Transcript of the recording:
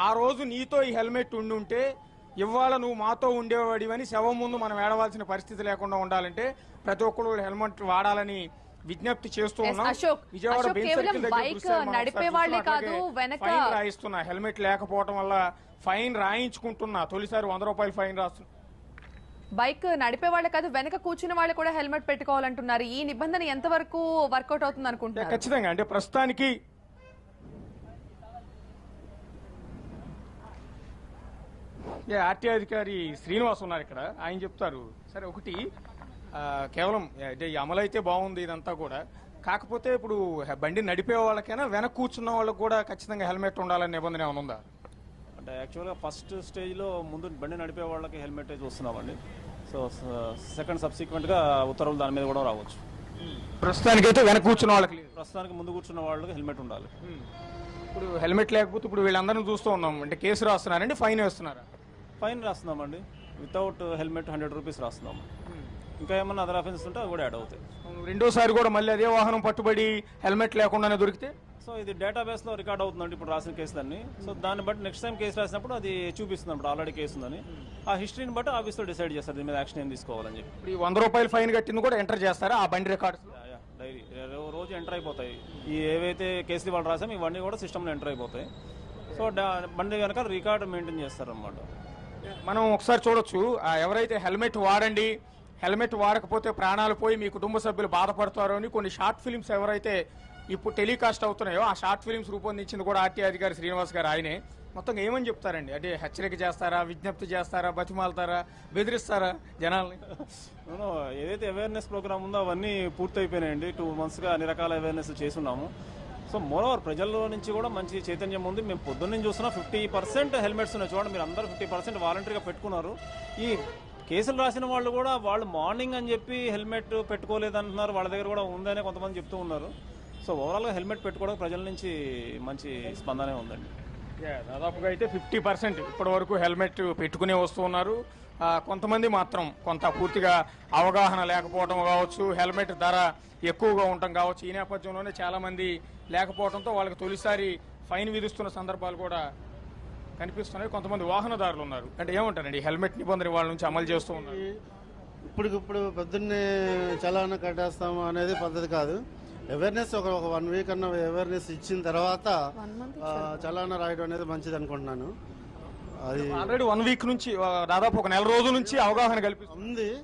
ఆ రోజు నీతో ఈ హెల్మెట్ ఉండుంటే ఇవాళ నువ్వు మాతో ఉండేవాడివని శవం ముందు మనం ఏడవలసిన పరిస్థితి లేకుండా ఉండాలంటే ప్రతి ఒక్కరు హెల్మెట్ వాడాలని విజ్ఞప్తి చేస్తూ ఉన్నాం. విజయవాడ బెంచ్ సర్కిల్ దగ్గర ఫైన్ రాయిస్తున్నా, హెల్మెట్ లేకపోవడం వల్ల ఫైన్ రాయించుకుంటున్నా. తొలిసారి 100 రూపాయలు ఫైన్ రాస్తున్నా. బైక్ నడిపే వాళ్ళే కాదు, వెనక కూర్చున్న వాళ్ళు కూడా హెల్మెట్ పెట్టుకోవాలంటున్నారు. ఈ నిబంధన ఎంతవరకు వర్కౌట్ అవుతుంది అనుకుంటున్నారు? ఖచ్చితంగా అంటే ప్రస్తుతానికి ఆర్టీఐ అధికారి శ్రీనివాస్ ఉన్నారు ఇక్కడ, ఆయన చెప్తారు. సరే, ఒకటి కేవలం అమలు అయితే బాగుంది ఇదంతా కూడా, కాకపోతే ఇప్పుడు బండి నడిపే వాళ్ళకైనా వెనక కూర్చున్న వాళ్ళకి కూడా ఖచ్చితంగా హెల్మెట్ ఉండాలని నిబంధన ఏమైనా ఉందా? అంటే యాక్చువల్గా ఫస్ట్ స్టేజ్లో ముందు బండి నడిపే వాళ్ళకి హెల్మెట్ చూస్తున్నామండి. సో సెకండ్ సబ్సిక్వెంట్గా ఉత్తర్వులు దాని మీద కూడా రావచ్చు. ప్రస్తుతానికైతే వెనక కూర్చున్న వాళ్ళకి, ప్రస్తుతానికి ముందు కూర్చున్న వాళ్ళకి హెల్మెట్ ఉండాలి. ఇప్పుడు హెల్మెట్ లేకపోతే ఇప్పుడు వీళ్ళందరినీ చూస్తూ ఉన్నాం అంటే కేసు రాస్తున్నారండి, ఫైన్ వేస్తున్నారా? ఫైన్ రాస్తున్నామండి. వితౌట్ హెల్మెట్ 100 రూపీస్ రాస్తున్నాము. ఇంకా ఏమన్నా అదర్ అఫెన్స్ ఉంటే అవి కూడా యాడ్ అవుతాయి. రెండోసారి కూడా మళ్ళీ అదే వాహనం పట్టుబడి హెల్మెట్ లేకుండానే దొరికితే సో ఇది డేటాబేస్లో రికార్డ్ అవుతుందండి ఇప్పుడు రాసిన కేసులన్నీ. సో దాన్ని బట్టి నెక్స్ట్ టైం కేసు రాసినప్పుడు అది చూపిస్తుంది అప్పుడు ఆల్రెడీ కేసు ఉందని. ఆ హిస్టరీని బట్టి ఆఫీస్లో డిసైడ్ చేస్తారు దీని మీద యాక్షన్ ఏం తీసుకోవాలని చెప్పి. ఇప్పుడు 100 రూపాయలు ఫైన్ కట్టింది కూడా ఎంటర్ చేస్తారా ఆ బండి రికార్డ్స్? డైరీ రోజు ఎంటర్ అయిపోతాయి. ఈ ఏవైతే కేసులు వాళ్ళు రాసామో ఇవన్నీ కూడా సిస్టమ్లో ఎంటర్ అయిపోతాయి. సో బండి కనుక రికార్డు మెయింటైన్ చేస్తారనమాట. మనం ఒకసారి చూడొచ్చు, ఎవరైతే హెల్మెట్ వాడండి, హెల్మెట్ వాడకపోతే ప్రాణాలు పోయి మీ కుటుంబ సభ్యులు బాధపడతారు అని కొన్ని షార్ట్ ఫిలిమ్స్ ఎవరైతే ఇప్పుడు టెలికాస్ట్ అవుతున్నాయో ఆ షార్ట్ ఫిలిమ్స్ రూపొందించింది కూడా ఆర్టీఐ అధికారి శ్రీనివాస్ గారు. ఆయనే మొత్తం ఏమని చెప్తారండి? అంటే హెచ్చరిక చేస్తారా, విజ్ఞప్తి చేస్తారా, బతిమాలతారా, బెదిరిస్తారా జనాల్ని? ఏదైతే అవేర్నెస్ ప్రోగ్రామ్ ఉందో అవన్నీ పూర్తి అయిపోయినాయండి. 2 monthsగా అన్ని రకాల అవేర్నెస్ చేస్తున్నాము. సో మోరోవర్ ప్రజల్లో నుంచి కూడా మంచి చైతన్యం ఉంది. మేము పొద్దున్న చూస్తున్నా 50% హెల్మెట్స్ ఉన్నాయి. చూడండి మీరు అందరూ 50% వాలంటరీగా పెట్టుకున్నారు. ఈ కేసులు రాసిన వాళ్ళు కూడా వాళ్ళు మార్నింగ్ అని చెప్పి హెల్మెట్ పెట్టుకోలేదంటున్నారు. వాళ్ళ దగ్గర కూడా ఉందనే కొంతమంది చెప్తూ ఉన్నారు. సో ఓవరాల్గా హెల్మెట్ పెట్టుకోవడం ప్రజల నుంచి మంచి స్పందనే ఉందండి. దాదాపుగా అయితే 50% ఇప్పటి వరకు హెల్మెట్ పెట్టుకునే వస్తూ ఉన్నారు. కొంతమంది మాత్రం కొంత పూర్తిగా అవగాహన లేకపోవడం కావచ్చు, హెల్మెట్ ధర ఎక్కువగా ఉండటం కావచ్చు, ఈ నేపథ్యంలోనే చాలా మంది లేకపోవడంతో వాళ్ళకి తొలిసారి ఫైన్ విధిస్తున్న సందర్భాలు కూడా కనిపిస్తున్నాయి. కొంతమంది వాహనదారులు ఉన్నారు. అంటే ఏమంటారండి హెల్మెట్ నిబంధన వాళ్ళ నుంచి అమలు చేస్తూ ఉన్నారు? ఇప్పుడు పొద్దున్నే చలానా కట్టేస్తాము అనేది పద్ధతి కాదు. అవేర్నెస్ ఒక 1 week అన్న అవేర్నెస్ ఇచ్చిన తర్వాత చలానా రాయడం అనేది మంచిది అనుకుంటున్నాను. అది ఆల్రెడీ 1 week నుంచి దాదాపు 1 నెల రోజుల నుంచి అవగాహన కల్పిస్తుంది.